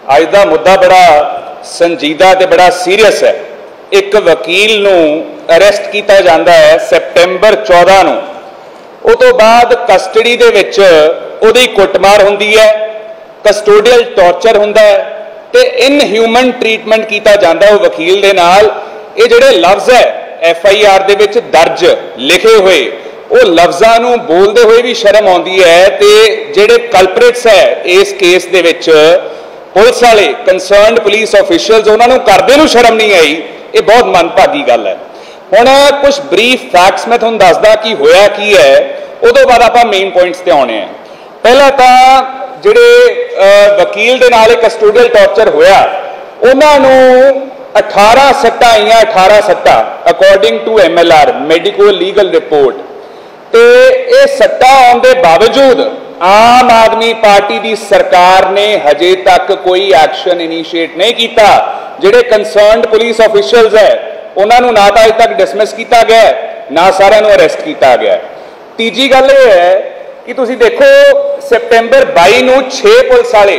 अज का मुद्दा बड़ा संजीदा ते बड़ा सीरियस है। एक वकील नूं अरेस्ट किया जाता है सितंबर 14 नूं, उस तो बाद कस्टडी दे विच उहदी कुटमार हुंदी है, कस्टोडियल टॉर्चर हुंदा है ते इनह्यूमन ट्रीटमेंट किया जाता है वकील दे नाल। ये जिहड़े लफ्ज़ है FIR दे विच दर्ज लिखे हुए वो लफ्ज़ां नूं बोलदे हुए भी शर्म आउंदी है ते जिहड़े कल्प्रिट्स है इस केस दे विच पुलिस वाले कंसर्नड पुलिस ऑफिशियल्स उन्होंने करदे नूं शर्म नहीं आई। ये बहुत मनभागी गल है। हुण कुछ ब्रीफ फैक्ट्स मैं तुहानूं दसदा कि होया की है, उदों बाद आपां मेन पॉइंट्स ते आउणे हैं। पहला तां जिहड़े वकील दे नाल कस्टोडियल टॉर्चर होया उन्हां नूं 18 सट्टां आईयां, 18 सट्टां according to MLR medico legal report. तो ये सट्टा आने के बावजूद आम आदमी पार्टी की सरकार ने हजे तक कोई एक्शन इनीशिएट नहीं किया। जिहड़े कंसर्नड पुलिस ऑफिशियल्स है उन्होंने ना तो अज तक डिसमिस किया गया ना सारिਆਂ ਨੂੰ अरेस्ट किया गया। तीजी गल यह है कि तुसीं देखो सितंबर 22 ਨੂੰ 6 पुलिस वाले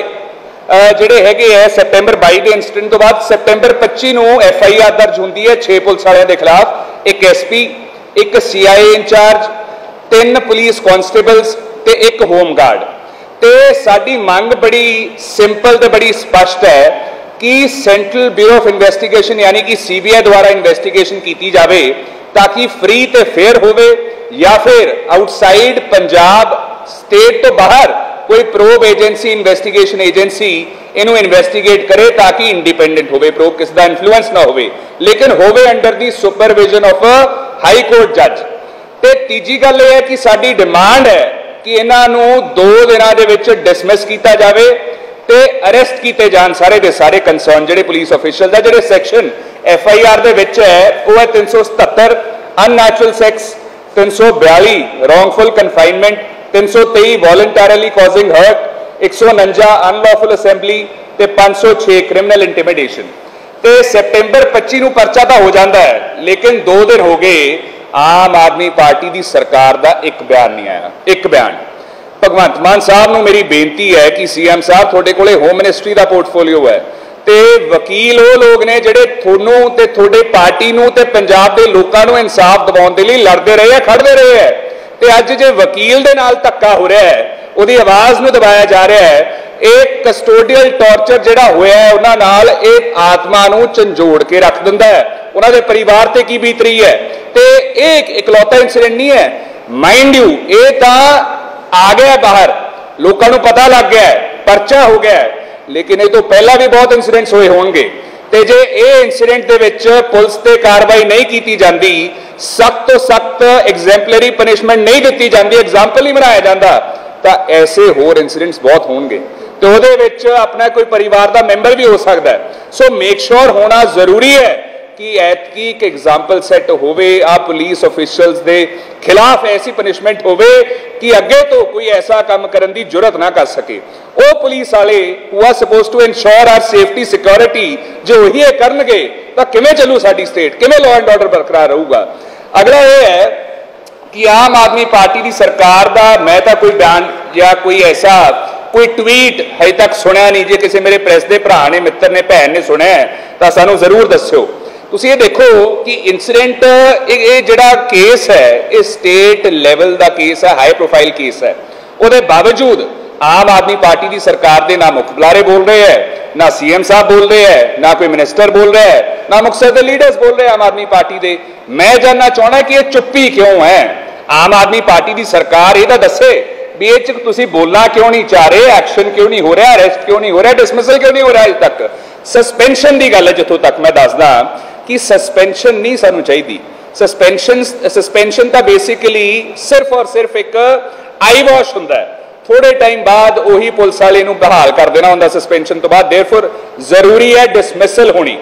ਜਿਹੜੇ ਹੈਗੇ है सितंबर 22 के इंसिडेंट तो बाद सितंबर 25 ਨੂੰ FIR दर्ज होती है 6 पुलिस वालों के खिलाफ, एक SP, एक CIA इंचार्ज, 3 पुलिस कॉन्स्टेबल्स ते 1 होमगार्ड। तो साडी मंग बड़ी सिंपल ते बड़ी स्पष्ट है कि सेंट्रल ब्यूरो ऑफ इन्वेस्टिगेशन यानी कि CBI द्वारा इन्वेस्टिगेशन की जाए ताकि फ्री ते फेयर होवे, या फिर आउटसाइड पंजाब स्टेट तो बाहर कोई प्रोब एजेंसी इन्वेस्टिगेशन एजेंसी इनू इन्वेस्टिगेट करे ताकि इंडिपेंडेंट होवे, प्रोब किसी का इन्फ्लुएंस ना होवे, लेकिन होवे under the supervision of a high court जज। ते तीजी गल यह है कि साडी डिमांड है कि इन्हां नूं 2 दिनां दे विच डिसमिस किया जाए ते अरेस्ट किए जान सारे दे सारे कंसर्न जिहड़े पुलिस ऑफिशियल दा। जिहड़े सैक्शन FIR दे विच है वो है 377 unnatural sex, 342 wrongful confinement, 323 voluntarily causing hurt, 149 unlawful assembly ते 506 क्रिमिनल इंटिमिडेशन। ते सितंबर 25 नूं परचा तां हो जाता है, लेकिन 2 दिन हो गए आम आदमी पार्टी की सरकार का एक बयान नहीं आया। एक बयान भगवंत मान साहब नूं मेरी बेनती है कि CM साहब थोड़े कोले होम मिनिस्ट्री का पोर्टफोलियो है ते वकील वो लोग ने जिहड़े थोनों ते थोड़े पार्टी नूं ते पंजाब दे लोकां नूं इंसाफ दिवाउण दे लई लड़दे रहे हैं, खड़दे रहे हैं। ते अज जे वकील दे नाल धक्का हो रहा है, उहदी आवाज़ नूं दबाया जा रहा है, एक कस्टोडियल टॉर्चर जिहड़ा होया है उन्हां नाल एक आत्मा नूं झंझोड़ के रख दिंदा है, उन्हां दे परिवार ते की बीत रही है। ते एक इकलौता इंसीडेंट नहीं है, माइंड यू ये तां आ गया बाहर, लोगों को पता लग गया है, परचा हो गया है, लेकिन ये तो पहला भी बहुत इंसीडेंट्स होए होंगे। ते जे ये इंसीडेंट दे विच पुलिस ते कार्रवाई नहीं की जाती, सख्त तो सख्त एग्जैम्पलरी पनिशमेंट नहीं दी जाती, एग्जाम्पल ही बनाया जाता, तो ऐसे होर इंसीडेंट्स बहुत होंगे। तो उहदे विच अपना कोई परिवार का मैंबर भी हो सकता है। सो मेक श्योर होना जरूरी है कि ऐतकी एक एग्जाम्पल सैट होवे, आ पुलिस ऑफिशियल्स दे खिलाफ ऐसी पनिशमेंट होवे कि अगे तो कोई ऐसा काम करने की जरूरत ना कर सके। वो पुलिस वाले who are suppose to ensure our safety security जो ही करनगे तो किवें चलू साडी स्टेट, किवें लॉ एंड ऑर्डर बरकरार रहूगा। अगला यह है कि आम आदमी पार्टी की सरकार का मैं तो कोई बयान या कोई ऐसा कोई ट्वीट अजे तक सुनिया नहीं। जे किसी मेरे प्रेस के भरा ने, मित्र ने, भैन ने सुनिया तो सानू जरूर दस्यो। तुसीं ये देखो कि इंसीडेंट ये जिहड़ा केस है ये स्टेट लेवल का केस है, हाई प्रोफाइल केस है। उसके बावजूद आम आदमी पार्टी की सरकार के ना मुख बुलारे बोल रहे हैं, ना CM साहब बोल रहे हैं, ना कोई मिनिस्टर बोल रहा है, ना मुक्तसर के लीडर्स बोल रहे हैं आम आदमी पार्टी के। मैं जानना चाहना कि ये चुप्पी क्यों है। आम आदमी पार्टी की सरकार ये तो दसे भी ये तुसीं बोलना क्यों नहीं चाह रहे, एक्शन क्यों नहीं हो रहा, अरेस्ट क्यों नहीं हो रहा, डिसमिसल क्यों नहीं हो रहा। अज तक सस्पेंशन की गल है, जिथों तक मैं दसदा कि सस्पेंशन नहीं सानू चाहिए। सस्पेंशन तो बेसिकली सिर्फ और सिर्फ एक आई वॉश हुंदा है, थोड़े टाइम बाद उही पुलिस वाले नूं बहाल कर देना हुंदा सस्पेंशन तो बाद। देयरफॉर जरूरी है डिसमिसल होनी।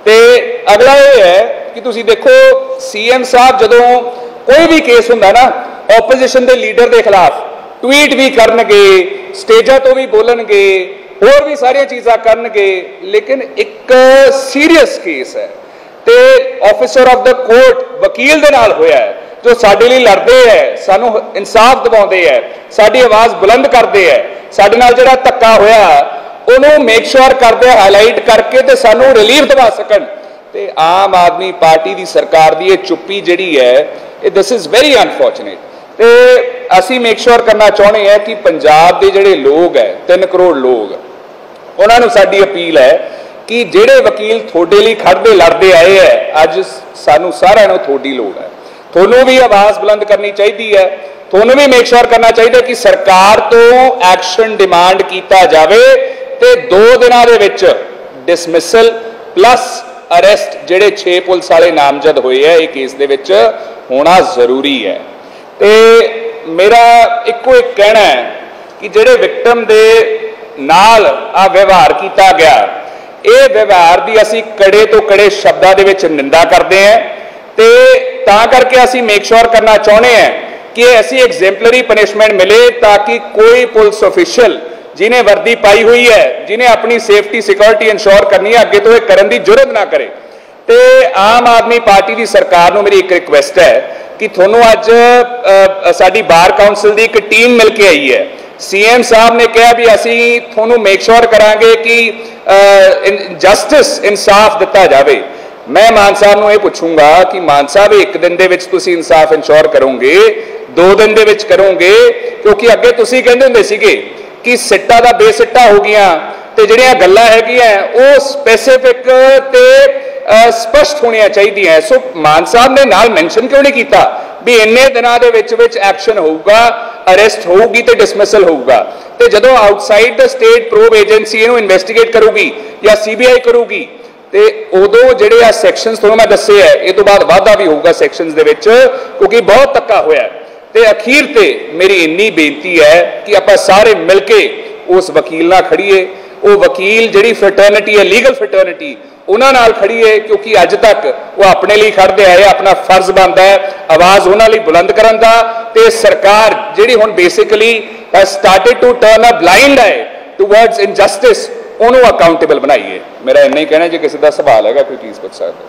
ते अगला ये है कि तुसीं देखो CM साहब जदों कोई भी केस हुंदा ना ओपोजिशन के लीडर के खिलाफ ट्वीट भी करनगे, स्टेजा तो भी बोलणगे, होर भी सारियां चीज़ां करनगे, लेकिन एक सीरियस केस है ते ऑफिसर ऑफ द कोर्ट वकील दे नाल होया है जो साडे लई लड़दे है, सानू इंसाफ दिवाउंदे है, साडी आवाज़ बुलंद करदे है, साडे नाल जिहड़ा धक्का होया ਉਹਨੂੰ ਮੇਕ ਸ਼ੋਰ ਕਰਦੇ ਹਾਈਲਾਈਟ ਕਰਕੇ ਤੇ ਸਾਨੂੰ ਰਿਲੀਫ ਦਿਵਾ ਸਕਣ। ਤੇ ਆਮ ਆਦਮੀ ਪਾਰਟੀ ਦੀ ਸਰਕਾਰ ਦੀ ਇਹ ਚੁੱਪੀ ਜਿਹੜੀ ਹੈ ਇਹ ਦਿਸ ਇਜ਼ ਵੈਰੀ ਅਨਫੋਰਚੂਨੇਟ। ਤੇ ਅਸੀਂ ਮੇਕ ਸ਼ੋਰ ਕਰਨਾ ਚਾਹੁੰਦੇ ਹਾਂ ਕਿ ਪੰਜਾਬ ਦੇ ਜਿਹੜੇ ਲੋਕ ਹੈ 3 ਕਰੋੜ ਲੋਕ, ਉਹਨਾਂ ਨੂੰ ਸਾਡੀ ਅਪੀਲ ਹੈ ਕਿ ਜਿਹੜੇ ਵਕੀਲ ਤੁਹਾਡੇ ਲਈ ਖੜਦੇ ਲੜਦੇ ਆਏ ਹੈ, ਅੱਜ ਸਾਨੂੰ ਸਾਰਿਆਂ ਨੂੰ ਤੁਹਾਡੀ ਲੋੜ ਹੈ। ਤੁਹਾਨੂੰ ਵੀ ਆਵਾਜ਼ ਬੁਲੰਦ ਕਰਨੀ ਚਾਹੀਦੀ ਹੈ, ਤੁਹਾਨੂੰ ਵੀ ਮੇਕ ਸ਼ੋਰ ਕਰਨਾ ਚਾਹੀਦਾ ਕਿ ਸਰਕਾਰ ਤੋਂ ਐਕਸ਼ਨ ਡਿਮਾਂਡ ਕੀਤਾ ਜਾਵੇ ਤੇ 2 ਦਿਨਾਂ ਦੇ ਵਿੱਚ ਡਿਸਮਿਸਲ ਪਲੱਸ ਅਰੈਸਟ ਜਿਹੜੇ 6 ਪੁਲਿਸ ਵਾਲੇ ਨਾਮਜ਼ਦ ਹੋਏ ਹੈ ਇਹ ਕੇਸ ਦੇ ਵਿੱਚ ਹੋਣਾ ਜ਼ਰੂਰੀ ਹੈ। ਤੇ ਮੇਰਾ ਇੱਕੋ ਇੱਕ ਕਹਿਣਾ ਹੈ ਕਿ ਜਿਹੜੇ ਵਿਕਟਮ ਦੇ ਨਾਲ ਆ ਵਿਵਹਾਰ ਕੀਤਾ ਗਿਆ, ਇਹ ਵਿਵਹਾਰ ਦੀ ਅਸੀਂ ਕੜੇ ਤੋਂ ਕੜੇ ਸ਼ਬਦਾਂ ਦੇ ਵਿੱਚ ਨਿੰਦਾ ਕਰਦੇ ਹਾਂ ਤੇ ਤਾਂ ਕਰਕੇ ਅਸੀਂ ਮੇਕ ਸ਼ੋਰ ਕਰਨਾ ਚਾਹੁੰਦੇ ਹਾਂ कि ऐसी एग्जेम्पलरी पनिशमेंट मिले ताकि कोई पुलिस ऑफिशियल जिन्हें वर्दी पाई हुई है, जिन्हें अपनी सेफ्टी सिक्योरिटी इंश्योर करनी है, अगे तो यह करने की जरूरत ना करे। तो आम आदमी पार्टी की सरकार को मेरी एक रिक्वेस्ट है कि थोनों अज साडी बार काउंसिल की एक टीम मिल के आई है। CM साहब ने कहा भी असी थोनों मेक श्योर करांगे कि जस्टिस इंसाफ दिता जाए। मैं मान साहब को यह पूछूंगा कि मान साहब एक दिन के विच तुसीं इंसाफ इंश्योर करोगे, 2 दिन के विच करोगे? क्योंकि अगे तुसीं कहंदे हुंदे सीगे कि सिट्टा दा बेसिट्टा हो गया ते जिहड़ियां गल्लां हैगियां वो स्पैसिफिक ते स्पष्ट होणियां चाहीदियां। सो मान साहब ने नाल मैंशन क्यों नहीं किया भी इन्ने दिनां दे विच एक्शन होऊगा, अरेस्ट होऊगी ते डिसमिसल होऊगा। ते जदों outside the state probe agency इहनूं इन्वेस्टिगेट करूगी या CBI करूगी ਤੇ ਉਦੋਂ ਜਿਹੜੇ ਆ ਸੈਕਸ਼ਨਸ ਤੁਹਾਨੂੰ ਮੈਂ ਦੱਸੇ ਹੈ, ਇਹ ਤੋਂ ਬਾਅਦ ਵਾਧਾ ਵੀ ਹੋਊਗਾ ਸੈਕਸ਼ਨਸ ਦੇ ਵਿੱਚ ਕਿਉਂਕਿ ਬਹੁਤ ਧੱਕਾ ਹੋਇਆ। ਤੇ ਅਖੀਰ ਤੇ ਮੇਰੀ ਇੰਨੀ ਬੇਨਤੀ ਹੈ ਕਿ ਆਪਾਂ ਸਾਰੇ ਮਿਲ ਕੇ ਉਸ ਵਕੀਲ ਨਾਲ ਖੜੀਏ, ਉਹ ਵਕੀਲ ਜਿਹੜੀ ਫਰਟਰਨਿਟੀ ਹੈ ਲੀਗਲ ਫਰਟਰਨਿਟੀ ਉਹਨਾਂ ਨਾਲ ਖੜੀਏ ਕਿਉਂਕਿ ਅੱਜ ਤੱਕ ਉਹ ਆਪਣੇ ਲਈ ਖੜਦੇ ਆਏ, ਆਪਣਾ ਫਰਜ਼ ਬਣਦਾ ਹੈ ਆਵਾਜ਼ ਉਹਨਾਂ ਲਈ ਬੁਲੰਦ ਕਰਨ ਦਾ। ਤੇ ਸਰਕਾਰ ਜਿਹੜੀ ਹੁਣ basically started to turn a blind eye towards injustice ਉਹਨੂੰ ਅਕਾਊਂਟੇਬਲ ਬਣਾਈਏ। मेरा इन्ना ही कहना, जो किसी का सवाल है कोई प्लीज पूछ सकते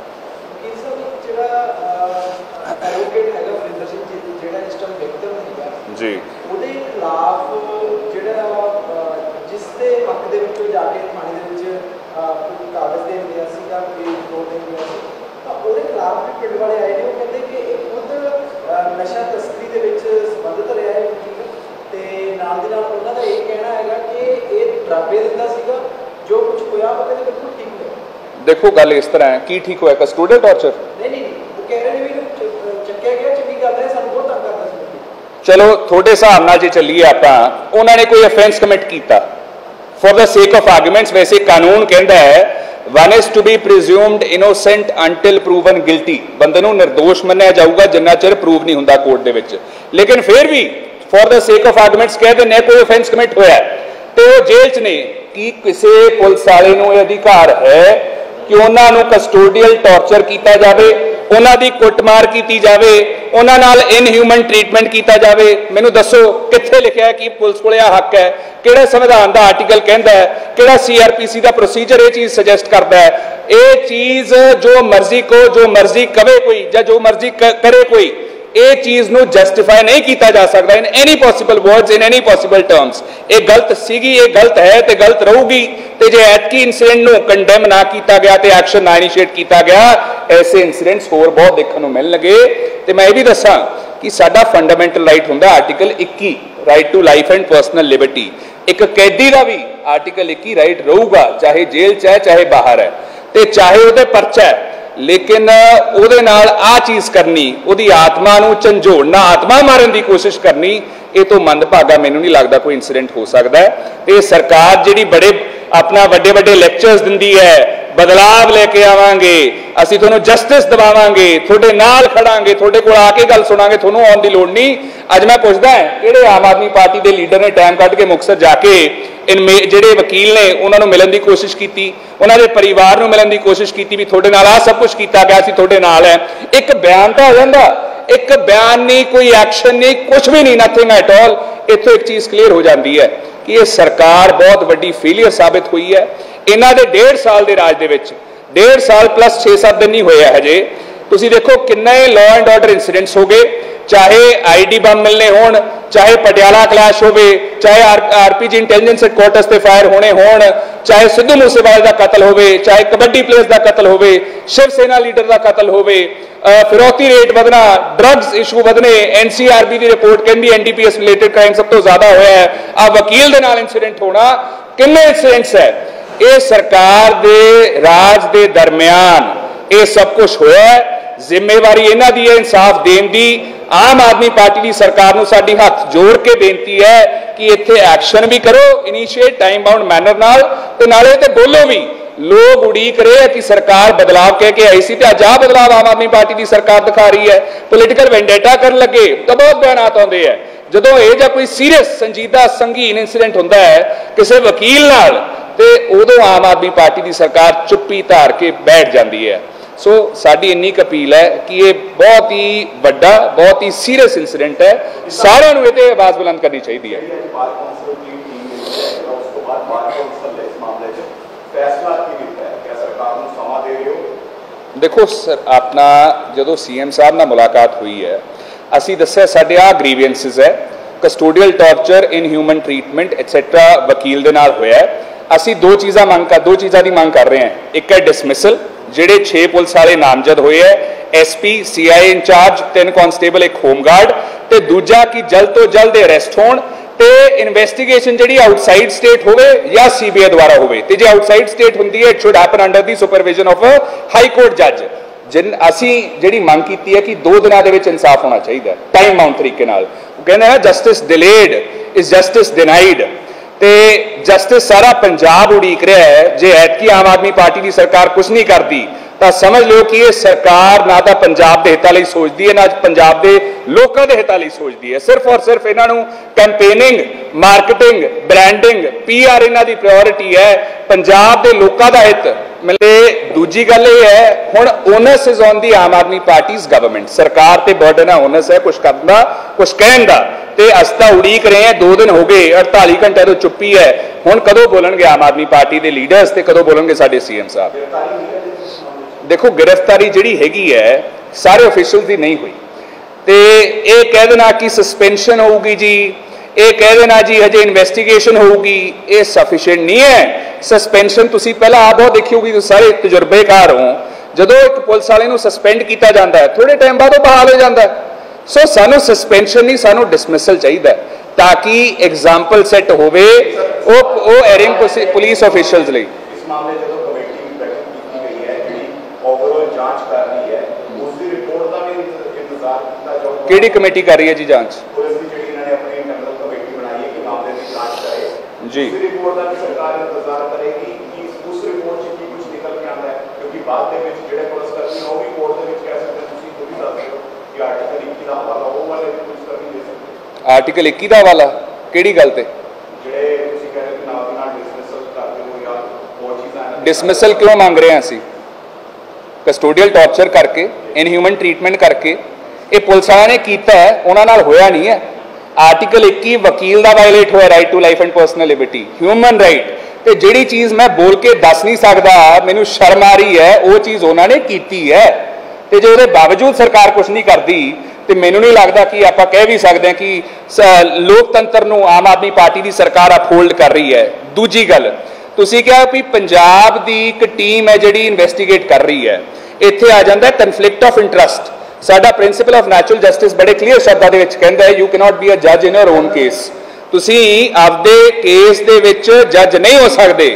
जी। नशा तस्करी ਦੇ ਵਿੱਚ ਸੰਬੰਧਿਤ ਰਿਹਾ ਹੈ ਤੇ ਨਾਲ ਦੀ ਨਾਲ ਉਹਨਾਂ ਦਾ ਇਹ ਕਹਿਣਾ ਹੈਗਾ ਕਿ ਇਹ ਡਰਾਵੇ ਦਿੰਦਾ ਸੀਗਾ जो कुछ होया वो कहते बिल्कुल ठीक है। देखो गल इस तरह है की ठीक होया कस्टोडियल टॉर्चर नहीं वो कह रहे ने भी चक्किया गया चंगी गल है सानू बहुत तंग करदा सी। चलो थोड़े हिसाब नाल जे चलीए आपां उन्होंने कोई ऑफेंस कमिट कीता for the sake of arguments. वैसे कानून कहता है one is to be presumed innocent until proven guilty. बंदे नूं निर्दोष मन्निया जाऊगा जिन्ना चिर प्रूव नहीं हुंदा कोर्ट दे विच, लेकिन फिर भी for the sake of arguments कह दिंदे कोई ऑफेंस कमिट होया तो जेल च ने कि किसी पुलिस वाले नूं यह अधिकार है कि उन्होंने कस्टोडियल टॉर्चर किया जाए, उन्होंने कुटमार की जाए, उन्होंने इनह्यूमन ट्रीटमेंट किया जाए। मैनू दसो कित्थे लिखा है कि पुलिस को यह हक है? किहड़ा संविधान का आर्टिकल कहता है? किहड़ा CRPC का प्रोसीजर ये चीज़ सजैसट करता है? ये चीज़ जो मर्जी को जो मर्जी कवे कोई या जो मर्जी करे कोई ये चीज़ नूं जस्टिफाई नहीं किया जा सकता in any possible words in any possible terms. ये गलत सीगी, ये गलत है तो गलत रहूगी। तो जो ऐतकी इंसीडेंट नूं कंडेम ना किया गया तो एक्शन ना इनिशिएट किया गया, ऐसे इंसीडेंट्स होर बहुत देखने को मिल लगे। तो मैं ये भी दसा कि साडा फंडामेंटल राइट हुंदा article 21 right to life and personal liberty. एक कैदी का भी आर्टिकल 21 राइट रहूगा चाहे जेल च है चाहे बाहर है तो चाहे वो परचा है, लेकिन ਉਹਦੇ ਨਾਲ आ चीज़ करनी ਉਹਦੀ आत्मा ਨੂੰ ਝੰਜੋੜਨਾ, आत्मा मारन की कोशिश करनी, ये तो मंदभागा मैनू नहीं लगता कोई इंसीडेंट हो सकता है। तो सरकार जी बड़े अपना वड्डे वड्डे लैक्चर्स दिंदी है, बदलाव लेके आवांगे, असीं तुहानूं जस्टिस दिवावांगे, तुहाडे नाल खड़ांगे, तुहाडे कोल आके गल सुणांगे, तुहानूं आउण दी लोड़ नहीं। अज मैं पुछदा है किहड़े आम आदमी पार्टी के लीडर ने टाइम कढ के मुक्तसर जाके इन ਜਿਹੜੇ वकील ने उन्होंने मिलने की कोशिश की, उन्होंने परिवार को मिलने की कोशिश की भी थोड़े नाल आ सब कुछ किया गया सी, थोड़े नाल है। एक बयान तो आ जाता, एक बयान नहीं, कोई एक्शन नहीं, कुछ भी नहीं, नथिंग एट ऑल। इत्थों एक चीज़ क्लीयर हो जाती है कि ये सरकार बहुत वड्डी फेलियर साबित हुई है। इन्हां दे 1.5 साल के राज दे विच 1.5 साल प्लस 6-7 दिन नहीं होए हजे। तुसीं देखो किन्ने लॉ एंड ऑर्डर इंसीडेंट्स हो गए, चाहे आईडी बम मिलने होण, चाहे पटियाला क्लैश होवे, चाहे आरपीजी इंटैलीजेंस हैडक्वार्टर्स ते फायर होने होण, चाहे सिद्धू मूसेवाले का कतल होवे, चाहे कबड्डी प्लेयर्स का कतल होवे, शिव सेना लीडर का कतल होवे, फिरौती रेट ਵਧਣਾ, ड्रग्स इशू ਵਧਣੇ, एनसीआरबी की रिपोर्ट कहती एनडीपीएस रिलेटेड क्राइम सब तो ज्यादा होया है, आ वकील दे नाल इंसीडेंट होना, किन्ने इंसीडेंट्स है। ये सरकार दे राज दे दरमियान ये सब कुछ होया है। जिम्मेवारी इन्हां दी है इंसाफ देण दी। आम आदमी पार्टी की सरकार नूं साडी हथ जोड़ के बेनती है कि इत्थे एक्शन भी करो, इनीशिएट टाइम बाउंड मैनर नाल, ते नाले ते बोलो भी। लोग उड़ीक रहे हैं कि सरकार बदलाव कह के आई सी, अज आ बदलाव आम आदमी पार्टी की सरकार दिखा रही है। पोलिटिकल वेंडेटा कर लगे तो बहुत बयानात आते हैं। जो यह कोई सीरियस संजीदा संगीन इंसीडेंट होंदा है किसी वकील नाल, ते उदों आम आदमी पार्टी की सरकार चुप्पी धार के बैठ जाती है। सो साडी इन्नी अपील है कि ये बहुत ही वड्डा, बहुत ही सीरियस इंसीडेंट है, सारिਆਂ ਨੂੰ ਇਹਤੇ आवाज़ बुलंद करनी चाहिए है। देखो सर, अपना जो सीएम साहब नाल मुलाकात हुई है, असी दस्सिया साडे आ ग्रीवियंसिस है, कस्टोडियल टॉर्चर, इनह्यूमन ट्रीटमेंट एटसैट्रा वकील दे नाल होया है। असी दो चीज़ां की मांग कर रहे हैं। एक है डिसमिसल, जिहड़े 6 पुलिस वाले नामजद होए है, एसपी, सीआई इंचार्ज, 3 कॉन्स्टेबल, एक होमगार्ड, ते दूजा कि जल्द तो जल्द अरेस्ट होण ते इन्वेस्टिगेशन जिहड़ी आउटसाइड स्टेट होवे या सीबीआई द्वारा होवे, ते जे आउटसाइड स्टेट हुंदी है it should happen under the supervision of a high court जज। जिन असी जिहड़ी मांग कीती है कि 2 दिनां दे विच इंसाफ होना चाहिए, टाइम बाउंड तरीके नाल। कहंदे ना justice delayed is justice denied, ते जस्टिस सारा पंजाब उड़ीक रहा है। जे ऐतकी आम आदमी पार्टी की सरकार कुछ नहीं करती तो समझ लो कि ये सरकार ना तो पंजाब के हितों लिए सोचती है, ना पंजाब के लोगों के हितों लिए सोचती है। सिर्फ और सिर्फ इन्हों कैंपेनिंग, मार्केटिंग, ब्रांडिंग, PR इन्हों की प्रायोरिटी है, पंजाब के लोगों का हित मिले। दूजी गल ये है, हुण ओनस इज ऑन दी आम आदमी पार्टीज गवर्नमेंट, सरकार ते बर्डन है, ओनस है कुछ करन दा, कुछ कहण दा। ते असीं तां उड़ीक रहे हैं, 2 दिन हो गए, 48 घंटे तो चुप्पी है। हुण कदों बोलणगे आम आदमी पार्टी के लीडर्स ते कदों बोलणगे साडे सीएम साहब। देखो गिरफ्तारी जिहड़ी हैगी है सारे ऑफिशियल की नहीं हुई, तो ये कह देना कि सस्पेंशन होगी जी, ये कह देना जी हजे इन्वेस्टिगेशन होगी, ये सफिशिएंट नहीं है। सस्पेंशन तुसी पहला आप बहुत देखी होगी, सारे तजुर्बेकार हो, जदों एक पुलिस वाले नूं सस्पेंड किया जाता है थोड़े टाइम बाद वो बहाल हो जाता है। सो सानू सस्पेंशन नहीं, सानू डिसमिसल चाहिए ताकि एग्जाम्पल सैट होवे ओ एरिंग पुलिस ऑफिशियल्स लई। केड़ी कमेटी कर रही है जी जांच? जी आर्टिकल 21 का हवाला केड़ी गल ते? डिसमिसल क्यों मांग रहे हैं असी? कस्टोडियल टॉर्चर करके, इनह्यूमन ट्रीटमेंट करके ये पुलिस वाले ने किया है, उन्होंने नाल होया नहीं है। आर्टिकल 21 वकील का वायलेट होया, right to life and personal liberty, human right. तो जिहड़ी चीज़ मैं बोल के दस नहीं सकता, मैनू शर्म आ रही है, वो चीज़ उन्होंने की है। तो जो उसके बावजूद सरकार कुछ नहीं करती, तो मैनू नहीं लगता कि आप कह भी सकते हैं कि लोकतंत्र नूं आम आदमी पार्टी की सरकार अपहोल्ड कर रही है। दूजी गल तुसीं कहा भी पंजाब की एक टीम है जिहड़ी इन्वेस्टिगेट कर रही है, इत्थे आ जाता है कन्फ्लिक्ट ऑफ इंटरस्ट। साडा प्रिंसिपल ऑफ नैचुरल जस्टिस बड़े क्लीयर शब्दां दे विच कहंदा है, you can not be a जज इन योर ओन केस। तुसीं आपदे केस दे विच जज नहीं हो सकते।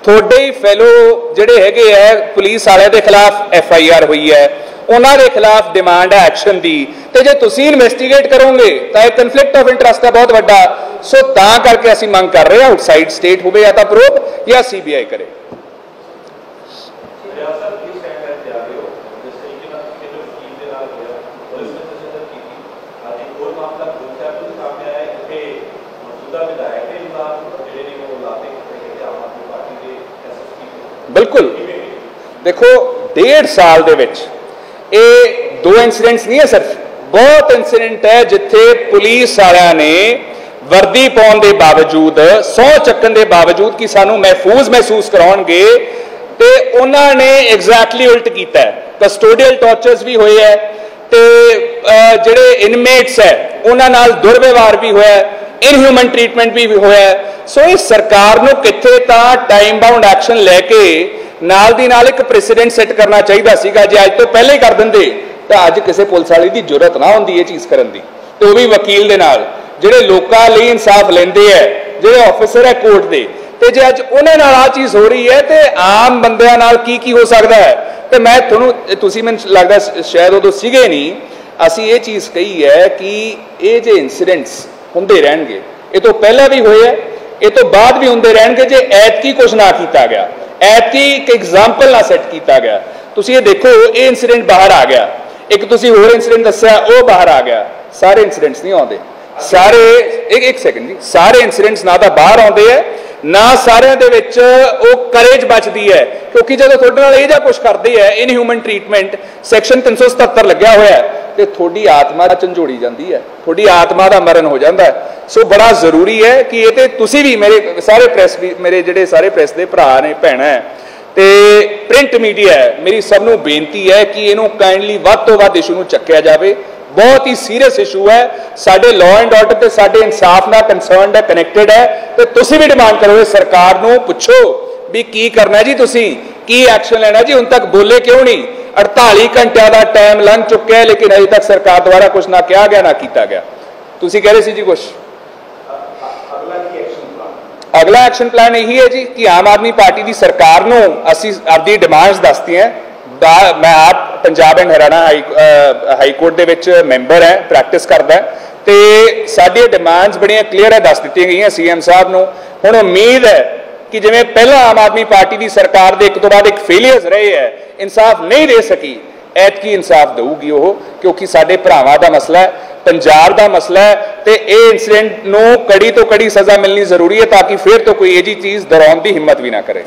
थोड़े ही फैलो जिहड़े हैगे है पुलिस वाले के खिलाफ FIR हुई है, उन्होंने खिलाफ डिमांड है एक्शन की, तो जो तुसीं इन्वेस्टिगेट करोगे तो एक कन्फ्लिक्ट ऑफ इंटरस्ट है बहुत वड्डा। सो तां करके असीं मंग कर रहे हैं आउटसाइड स्टेट होवे या तो प्रोब या CBI करे। बिल्कुल देखो 1.5 साल दे विच ये 2 इंसीडेंट्स नहीं है, सिर्फ बहुत इंसीडेंट है जिथे पुलिस वालियां ने वर्दी पाउण दे बावजूद, सौ चक्कन दे बावजूद कि सानू महफूज महसूस कराउणगे, ते उन्होंने एग्जैक्टली उल्ट किया है। कस्टोडियल टॉर्चर्स भी होए है, ਤੇ ਜਿਹੜੇ ਇਨਮੇਟਸ है ਉਹਨਾਂ ਨਾਲ ਦੁਰਵਿਵਹਾਰ ਵੀ ਹੋਇਆ, ਇਨਹਿਊਮਨ ਟ੍ਰੀਟਮੈਂਟ ਵੀ ਹੋਇਆ। ਸੋ ਇਹ ਸਰਕਾਰ ਨੂੰ ਕਿੱਥੇ ਤਾਂ ਟਾਈਮ ਬਾਉਂਡ ਐਕਸ਼ਨ ਲੈ ਕੇ ਨਾਲ ਦੀ ਨਾਲ ਇੱਕ ਪ੍ਰੈਸੀਡੈਂਟ ਸੈੱਟ ਕਰਨਾ ਚਾਹੀਦਾ ਸੀਗਾ। ਜੇ ਅੱਜ ਤੋਂ ਪਹਿਲਾਂ ਹੀ ਕਰ ਦਿੰਦੇ ਤਾਂ ਅੱਜ ਕਿਸੇ ਪੁਲਿਸ ਵਾਲੇ ਦੀ ਜ਼ਰੂਰਤ ਨਾ ਹੁੰਦੀ ਇਹ ਚੀਜ਼ ਕਰਨ ਦੀ, ਤੇ ਉਹ ਵੀ ਵਕੀਲ ਦੇ ਨਾਲ ਜਿਹੜੇ ਲੋਕਾਂ ਲਈ ਇਨਸਾਫ ਲੈਂਦੇ ਹੈ, ਜਿਹੜੇ ਆਫਿਸਰ ਹੈ ਕੋਰਟ ਦੇ। ਤੇ ਜੇ ਅੱਜ ਉਹਨਾਂ ਨਾਲ ਆ ਚੀਜ਼ ਹੋ ਰਹੀ ਹੈ ਤੇ ਆਮ ਬੰਦਿਆਂ ਨਾਲ ਕੀ ਹੋ ਸਕਦਾ ਹੈ। ਤੇ ਮੈਂ ਤੁਹਾਨੂੰ, ਤੁਸੀਂ ਮੈਨੂੰ ਲੱਗਦਾ ਸ਼ਾਇਦ ਉਦੋਂ ਸੀਗੇ ਨਹੀਂ, ਅਸੀਂ ਇਹ ਚੀਜ਼ ਕਹੀ ਹੈ ਕਿ ਇਹ ਜੇ ਇਨਸੀਡੈਂਟਸ ਹੁੰਦੇ ਰਹਿਣਗੇ, ਇਹ ਤੋਂ ਪਹਿਲਾਂ ਵੀ ਹੋਏ ਹੈ, ਇਹ ਤੋਂ ਬਾਅਦ ਵੀ ਹੁੰਦੇ ਰਹਿਣਗੇ ਜੇ ਐਤਕੀ ਕੁਝ ਨਾ ਕੀਤਾ ਗਿਆ, ਐਤਕੀ ਇੱਕ ਐਗਜ਼ਾਮਪਲ ਨਾ ਸੈੱਟ ਕੀਤਾ ਗਿਆ। ਤੁਸੀਂ ਇਹ ਦੇਖੋ, ਇਹ ਇਨਸੀਡੈਂਟ ਬਾਹਰ ਆ ਗਿਆ, ਇੱਕ ਤੁਸੀਂ ਹੋਰ ਇਨਸੀਡੈਂਟ ਦੱਸਿਆ ਉਹ ਬਾਹਰ ਆ ਗਿਆ। ਸਾਰੇ ਇਨਸੀਡੈਂਟਸ ਨਹੀਂ ਆਉਂਦੇ, ਸਾਰੇ ਇੱਕ ਸੈਕਿੰਡ ਜੀ, ਸਾਰੇ ਇਨਸੀਡੈਂਟਸ ਨਾ ਤਾਂ ਬਾਹਰ ਆਉਂਦੇ ਹੈ, ਨਾ ਸਾਰਿਆਂ ਦੇ ਵਿੱਚ ਉਹ ਕਰੇਜ ਬਚਦੀ ਹੈ। ਕਿਉਂਕਿ ਜਦੋਂ ਤੁਹਾਡੇ ਨਾਲ ਇਹ ਜਿਹਾ ਕੁਝ ਕਰਦੇ ਹੈ, ਇਨਹਿਊਮਨ ਟ੍ਰੀਟਮੈਂਟ, ਸੈਕਸ਼ਨ 377 ਲੱਗਿਆ ਹੋਇਆ ਹੈ, ਤੇ ਤੁਹਾਡੀ ਆਤਮਾ ਝੰਜੋੜੀ ਜਾਂਦੀ ਹੈ, ਤੁਹਾਡੀ ਆਤਮਾ ਦਾ ਮਰਨ ਹੋ ਜਾਂਦਾ ਹੈ। ਸੋ ਬੜਾ ਜ਼ਰੂਰੀ ਹੈ ਕਿ ਇਹ ਤੇ ਤੁਸੀਂ ਵੀ, ਮੇਰੇ ਸਾਰੇ ਪ੍ਰੈਸ ਵੀ, ਮੇਰੇ ਜਿਹੜੇ ਸਾਰੇ ਪ੍ਰੈਸ ਦੇ ਭਰਾ ਨੇ, ਭੈਣਾਂ ਹੈ ਤੇ ਪ੍ਰਿੰਟ ਮੀਡੀਆ ਹੈ, ਮੇਰੀ ਸਭ ਨੂੰ ਬੇਨਤੀ ਹੈ ਕਿ ਇਹਨੂੰ ਕਾਈਂਡਲੀ ਵੱਧ ਤੋਂ ਵੱਧ ਇਸ਼ੂ ਨੂੰ ਚੱਕਿਆ ਜਾਵੇ। बहुत ही सीरियस इशू है, साडे लॉ एंड ऑर्डर ते साडे इंसाफ नाल कंसर्नड है, कनैक्टेड है। तो तुसीं भी डिमांड करो सरकार नूं, पुछो भी की करना जी, तुसीं की एक्शन लेना जी। हुण तक बोले क्यों नहीं? 48 घंटे का टाइम लंघ चुका है लेकिन अजे तक सरकार द्वारा कुछ ना कहा गया ना किया गया। तुसीं कह रहे सी जी कुछ अगला एक्शन प्लान यही है जी कि आम आदमी पार्टी की सरकार नूं असीं आपदी डिमांड्स दसदी हैं। मैं आप Punjab and Haryana high court they which member है, प्रैक्टिस करदा है, ते साडी डिमांड्स बड़ियां क्लीयर है, दस दित्तियां गईयां सीएम साहब नूं। हुण उम्मीद है कि जिवें पहला आम आदमी पार्टी की सरकार दे एक तो बाद एक फेलियर्स रहे है, इंसाफ नहीं दे सकी, ऐतकी इंसाफ देऊगी वो, क्योंकि साडे भरावां दा मसला है, पंजाब दा मसला है, ते इह इंसीडेंट नूं कड़ी तो कड़ी सज़ा मिलनी जरूरी है ताकि फिर तो कोई इह जी चीज़ दोहराउण दी हिम्मत भी ना करे।